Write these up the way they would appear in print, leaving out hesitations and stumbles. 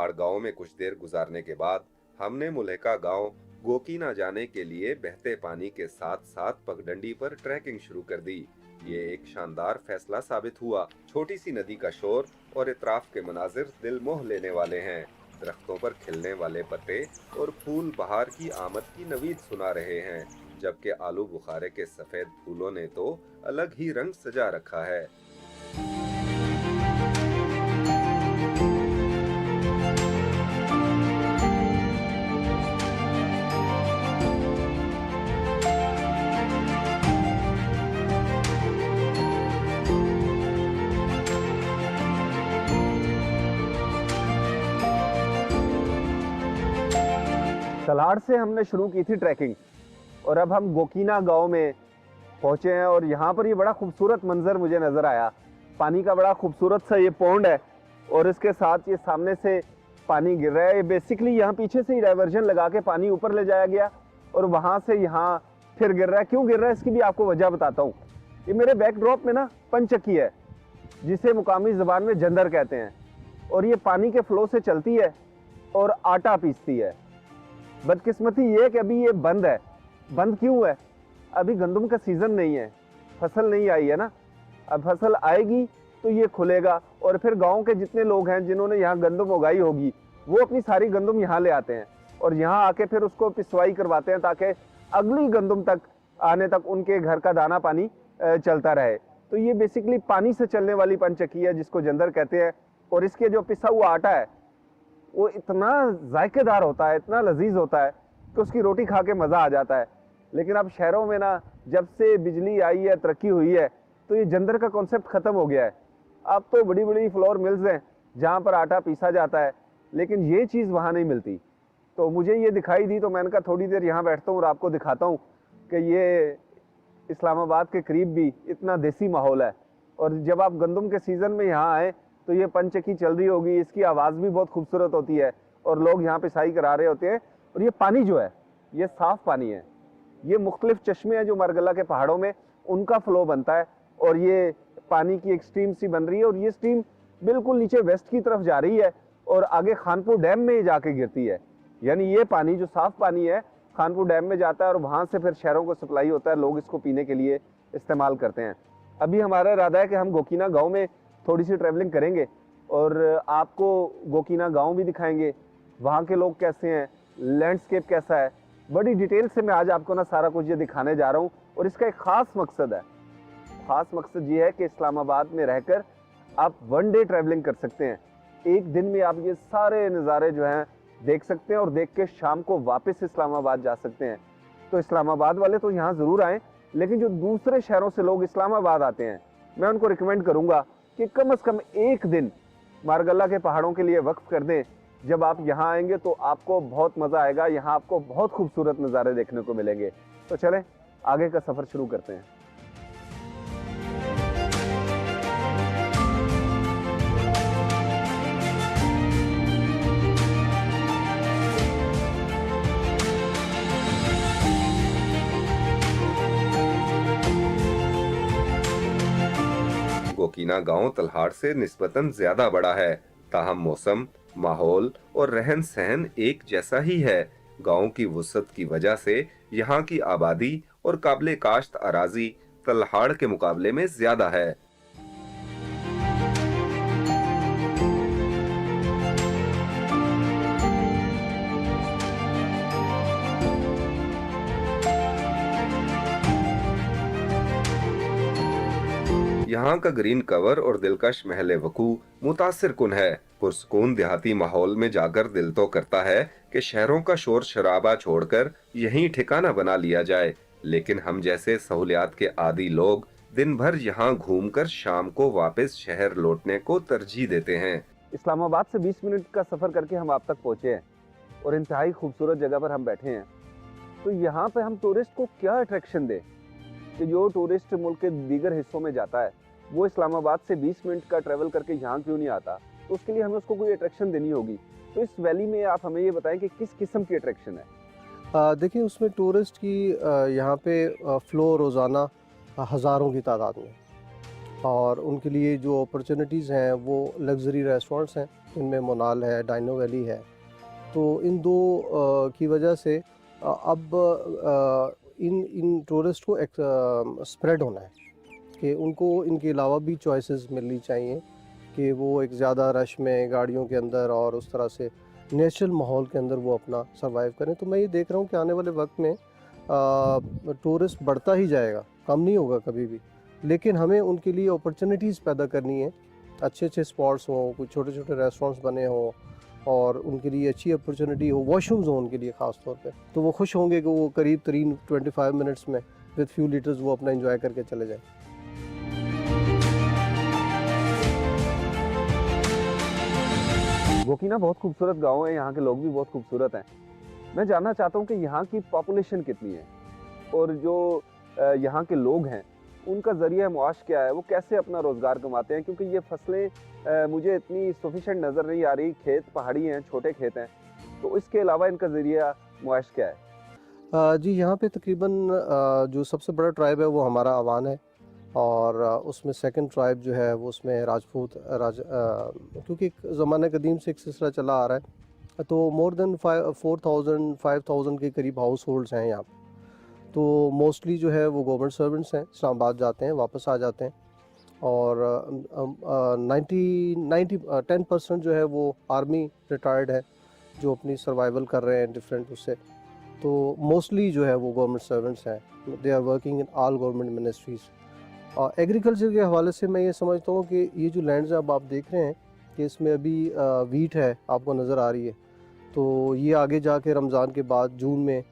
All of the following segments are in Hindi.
तल्हाड़ गांव में कुछ देर गुजारने के बाद हमने मुल्हिका गांव गोकीना जाने के लिए बहते पानी के साथ साथ पगडंडी पर ट्रैकिंग शुरू कर दी। ये एक शानदार फैसला साबित हुआ। छोटी सी नदी का शोर और इतराफ के मनाजिर दिल मोह लेने वाले हैं। दरख्तों पर खिलने वाले पत्ते और फूल बहार की आमद की नवीद सुना रहे हैं, जबकि आलू बुखारे के सफेद फूलों ने तो अलग ही रंग सजा रखा है। तलाड़ से हमने शुरू की थी ट्रैकिंग और अब हम गोकीना गांव में पहुंचे हैं और यहाँ पर ये बड़ा खूबसूरत मंजर मुझे नज़र आया। पानी का बड़ा खूबसूरत सा ये पौंड है और इसके साथ ये सामने से पानी गिर रहा है। ये बेसिकली यहाँ पीछे से ही डाइवर्जन लगा के पानी ऊपर ले जाया गया और वहाँ से यहाँ फिर गिर रहा है। क्यों गिर रहा है इसकी भी आपको वजह बताता हूँ। ये मेरे बैकड्रॉप में ना पंचक्की है, जिसे मुकामी ज़बान में जंदर कहते हैं, और ये पानी के फ्लो से चलती है और आटा पीसती है। बदकिस्मती ये है कि अभी ये बंद है। बंद क्यों है? अभी गंदम का सीज़न नहीं है, फसल नहीं आई है ना। अब फसल आएगी तो ये खुलेगा और फिर गांव के जितने लोग हैं जिन्होंने यहाँ गंदम उगाई होगी वो अपनी सारी गंदम यहाँ ले आते हैं और यहाँ आके फिर उसको पिसवाई करवाते हैं ताकि अगली गंदम तक आने तक उनके घर का दाना पानी चलता रहे। तो ये बेसिकली पानी से चलने वाली पंचक्की है जिसको जंदर कहते हैं। और इसके जो पिसा हुआ आटा है वो इतना जायकेदार होता है, इतना लजीज होता है कि उसकी रोटी खा के मज़ा आ जाता है। लेकिन अब शहरों में ना जब से बिजली आई है, तरक्की हुई है, तो ये जंदर का कॉन्सेप्ट ख़त्म हो गया है। अब तो बड़ी बड़ी फ्लोर मिल्स हैं जहाँ पर आटा पीसा जाता है, लेकिन ये चीज़ वहाँ नहीं मिलती। तो मुझे ये दिखाई दी तो मैंने कहा थोड़ी देर यहाँ बैठता हूँ और आपको दिखाता हूँ कि ये इस्लामाबाद के करीब भी इतना देसी माहौल है। और जब आप गंदम के सीज़न में यहाँ आए तो ये पंचक्की चल रही होगी, इसकी आवाज़ भी बहुत खूबसूरत होती है और लोग यहाँ पिसाई करा रहे होते हैं। और ये पानी जो है ये साफ़ पानी है। ये मुख्तलिफ चश्मे हैं जो मारगला के पहाड़ों में उनका फ़्लो बनता है और ये पानी की एक स्ट्रीम सी बन रही है और ये स्ट्रीम बिल्कुल नीचे वेस्ट की तरफ जा रही है और आगे खानपुर डैम में जाके गिरती है। यानी ये पानी जो साफ़ पानी है खानपुर डैम में जाता है और वहाँ से फिर शहरों को सप्लाई होता है, लोग इसको पीने के लिए इस्तेमाल करते हैं। अभी हमारा इरादा है कि हम गोकीना गाँव में थोड़ी सी ट्रैवलिंग करेंगे और आपको गोकीना गांव भी दिखाएंगे, वहाँ के लोग कैसे हैं, लैंडस्केप कैसा है। बड़ी डिटेल से मैं आज आपको ना सारा कुछ ये दिखाने जा रहा हूँ और इसका एक ख़ास मकसद है। ख़ास मकसद ये है कि इस्लामाबाद में रहकर आप वन डे ट्रैवलिंग कर सकते हैं। एक दिन में आप ये सारे नज़ारे जो हैं देख सकते हैं और देख के शाम को वापस इस्लामाबाद जा सकते हैं। तो इस्लामाबाद वाले तो यहाँ ज़रूर आएँ, लेकिन जो दूसरे शहरों से लोग इस्लामाबाद आते हैं मैं उनको रिकमेंड करूँगा कि कम से कम एक दिन मारगला के पहाड़ों के लिए वक्फ कर दें। जब आप यहाँ आएंगे तो आपको बहुत मज़ा आएगा, यहाँ आपको बहुत खूबसूरत नज़ारे देखने को मिलेंगे। तो चलें आगे का सफ़र शुरू करते हैं। गोकीना गांव तल्हाड़ से निस्बतन ज्यादा बड़ा है, ताहम मौसम, माहौल और रहन सहन एक जैसा ही है। गांव की वुसअत की वजह से यहाँ की आबादी और काबिले काश्त अराजी तल्हाड़ के मुकाबले में ज्यादा है। यहाँ का ग्रीन कवर और दिलकश महल वकू मुतासिर कुन है। पुरसकून देहाती माहौल में जाकर दिल तो करता है कि शहरों का शोर शराबा छोड़कर यहीं ठिकाना बना लिया जाए, लेकिन हम जैसे सहूलियात के आदी लोग दिन भर यहाँ घूमकर शाम को वापस शहर लौटने को तरजीह देते हैं। इस्लामाबाद से 20 मिनट का सफ़र करके हम आप तक पहुँचे हैं और इंतहाई खूबसूरत जगह पर हम बैठे हैं। तो यहाँ पे हम टूरिस्ट को क्या अट्रैक्शन दें कि जो टूरिस्ट मुल्क के दीगर हिस्सों में जाता है वो इस्लामाबाद से 20 मिनट का ट्रैवल करके यहाँ क्यों नहीं आता? तो उसके लिए हमें उसको कोई अट्रैक्शन देनी होगी। तो इस वैली में आप हमें ये बताएं कि किस किस्म की अट्रैक्शन है? देखिए उसमें टूरिस्ट की यहाँ पे फ़्लो रोज़ाना हज़ारों की तादाद में, और उनके लिए जो अपॉर्चुनिटीज़ हैं वो लग्ज़री रेस्टोरेंट्स हैं, इनमें मोनाल है, डाइनो वैली है। तो इन दो की वजह से अब इन इन टूरिस्ट को एक स्प्रेड होना है कि उनको इनके अलावा भी चॉइसेस मिलनी चाहिए कि वो एक ज़्यादा रश में गाड़ियों के अंदर और उस तरह से नेचुरल माहौल के अंदर वो अपना सर्वाइव करें। तो मैं ये देख रहा हूँ कि आने वाले वक्त में टूरिस्ट बढ़ता ही जाएगा, कम नहीं होगा कभी भी, लेकिन हमें उनके लिए अपॉर्चुनिटीज़ पैदा करनी है। अच्छे अच्छे स्पॉट्स हों, कुछ छोटे छोटे रेस्टोरेंट्स बने हों और उनके लिए अच्छी अपॉर्चुनिटी हो, वॉशरूम्स हों उनके लिए ख़ास तौर पे, तो वो खुश होंगे कि वो करीब तरीन 25 मिनट्स में विद फ्यू लीटर्स वो अपना एंजॉय करके चले जाएं। गोकीना बहुत खूबसूरत गांव है, यहाँ के लोग भी बहुत खूबसूरत हैं। मैं जानना चाहता हूँ कि यहाँ की पॉपुलेशन कितनी है और जो यहाँ के लोग हैं उनका ज़रिया मुआश क्या है, वो कैसे अपना रोज़गार कमाते हैं, क्योंकि ये फसलें मुझे इतनी सफिशेंट नज़र नहीं आ रही। खेत पहाड़ी हैं, छोटे खेत हैं, तो इसके अलावा इनका ज़रिया मुआश क्या है? जी, यहाँ पे तकरीबन जो सबसे बड़ा ट्राइब है वो हमारा अवान है और उसमें सेकंड ट्राइब जो है वो उसमें राजपूत क्योंकि ज़माने कदीम से एक सिलसिला चला आ रहा है, तो मोर देन 4,000-5,000 के करीब हाउस होल्ड्स हैं यहाँ पे। तो मोस्टली जो है वो गवर्नमेंट सर्वेंट्स हैं, इस्लामाबाद जाते हैं, वापस आ जाते हैं और 10% जो है वो आर्मी रिटायर्ड है जो अपनी सर्वाइवल कर रहे हैं डिफरेंट उससे। तो मोस्टली जो है वो गवर्नमेंट सर्वेंट्स हैं, they are working in all government ministries. Agriculture के हवाले से मैं ये समझता हूँ कि ये जो लैंड्स अब आप देख रहे हैं कि इसमें अभी वीट है आपको नज़र आ रही है, तो ये आगे जाके रमज़ान के बाद जून में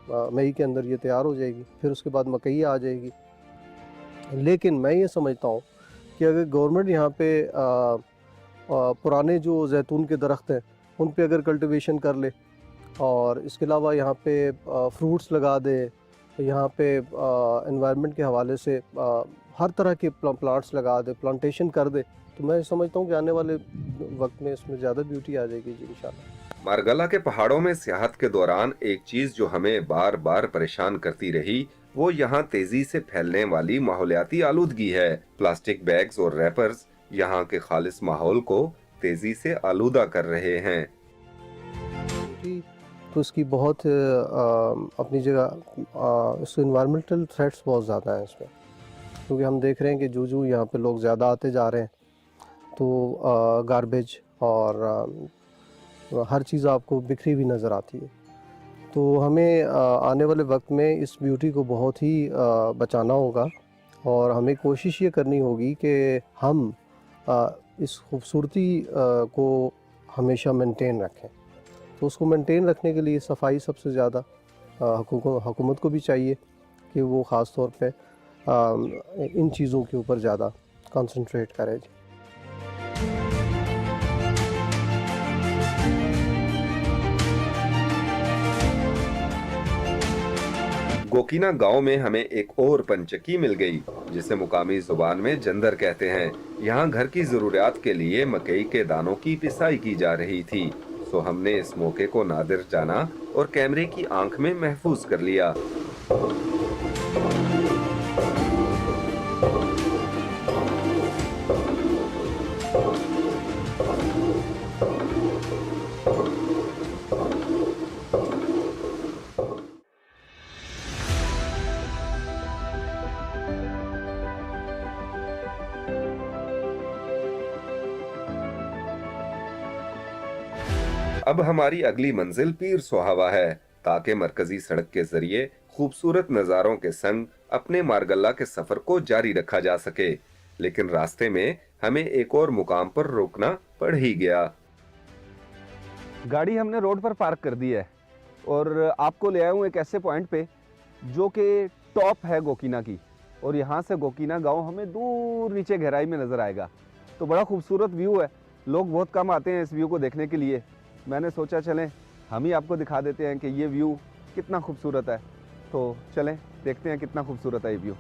मई के अंदर ये तैयार हो जाएगी, फिर उसके बाद मकई आ जाएगी। लेकिन मैं ये समझता हूँ कि अगर गवर्नमेंट यहाँ पे पुराने जो जैतून के दरख्त हैं उन पे अगर कल्टीवेशन कर ले और इसके अलावा यहाँ पे फ्रूट्स लगा दे, यहाँ पे एनवायरनमेंट के हवाले से हर तरह के प्लांट्स लगा दे, प्लांटेशन कर दे, तो मैं समझता हूँ कि आने वाले वक्त में इसमें ज़्यादा ब्यूटी आ जाएगी जी इंशाल्लाह। मारगला के पहाड़ों में सियाहत के दौरान एक चीज जो हमें बार बार परेशान करती रही वो यहाँ तेजी से फैलने वाली माहौलियाती आलूदगी है। प्लास्टिक बैग्स और रैपर्स यहाँ के खालिस माहौल को तेजी से आलूदा कर रहे हैं। तो इसकी बहुत अपनी जगह इसके इन्वायरमेंटल थ्रेट्स बहुत ज़्यादा हैं इसमें, क्योंकि हम देख रहे हैं कि जो यहाँ पे लोग ज़्यादा आते जा रहे हैं तो गार्बेज और हर चीज़ आपको बिखरी हुई नज़र आती है। तो हमें आने वाले वक्त में इस ब्यूटी को बहुत ही बचाना होगा और हमें कोशिश ये करनी होगी कि हम इस खूबसूरती को हमेशा मेंटेन रखें। तो उसको मेंटेन रखने के लिए सफाई सबसे ज़्यादा हुकूमत को भी चाहिए कि वो ख़ास तौर पे इन चीज़ों के ऊपर ज़्यादा कंसंट्रेट करे। गोकीना गांव में हमें एक और पंचकी मिल गई जिसे मुकामी जुबान में जंदर कहते हैं। यहाँ घर की जरूरियात के लिए मकई के दानों की पिसाई की जा रही थी, तो हमने इस मौके को नादिर जाना और कैमरे की आंख में महफूज कर लिया। अब हमारी अगली मंजिल पीर सुहावा है, ताकि मरकजी सड़क के जरिए खूबसूरत नज़ारों के संग अपने मारगल्ला के सफर को जारी रखा जा सके। लेकिन रास्ते में हमें एक और मुकाम पर रुकना पड़ ही गया। गाड़ी हमने रोड पर पार्क कर दी है और आपको ले आया हूँ एक ऐसे पॉइंट पे जो कि टॉप है गोकीना की, और यहाँ से गोकीना गांव हमें दूर नीचे गहराई में नज़र आएगा। तो बड़ा खूबसूरत व्यू है, लोग बहुत कम आते हैं इस व्यू को देखने के लिए। मैंने सोचा चलें हम ही आपको दिखा देते हैं कि ये व्यू कितना खूबसूरत है। तो चलें देखते हैं कितना खूबसूरत है ये व्यू।